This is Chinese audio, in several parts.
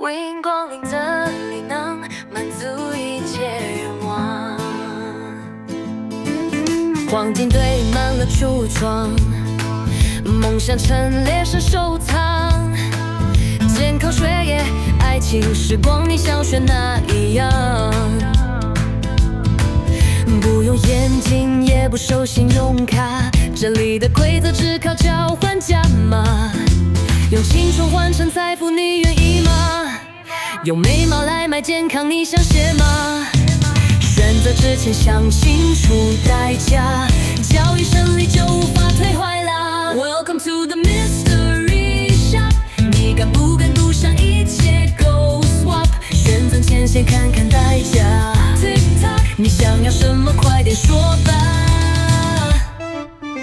为荧光领的你能满足一切愿望。黄金堆满了橱窗，梦想陈列上收藏。健康血液，爱情时光，你想选哪一样？不用眼镜，也不收信用卡，这里的规则只靠交换加码。用青春换成财富，你愿意吗？用美貌来买健康，你想写吗？选择之前想清楚代价，交易胜利就无法退回啦。Welcome to the mystery shop， 你敢不敢赌上一切 Go swap， 选择前先看看代价。Tick tock， 你想要什么快点说吧。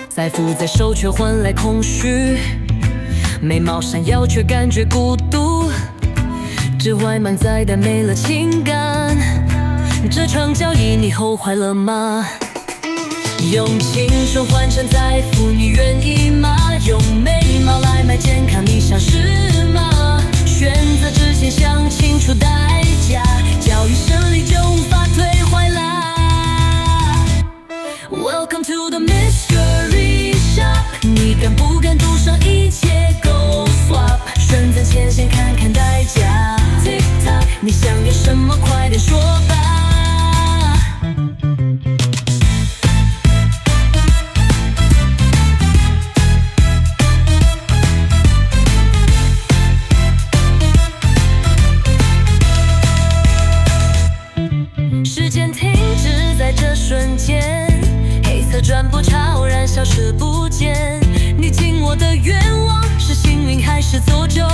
财富在手却换来空虚，美貌闪耀却感觉孤独，只怀满载但没了情感，这场交易你后悔了吗？用青春换成财富，你愿意吗？用美貌来买健康，你想是吗？选择之前想清楚代价，交易胜利就无法退回啦。Welcome to the mystery shop， 你敢不敢赌上一切 Go swap， 选择前先看看代价。Tick tock， 你想要什么快点说吧。时间停止在这瞬间，黑色转播超然消失不见。你紧握的愿望是幸运还是诅咒？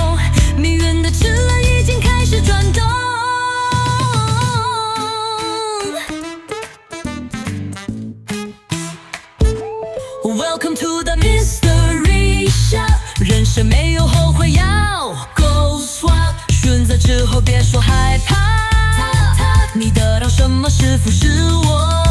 命运的齿轮已经开始转动。Welcome to the mystery shop， 人生没有后悔药 Go swap， 选择之后别说害怕，你得到什么是福是我。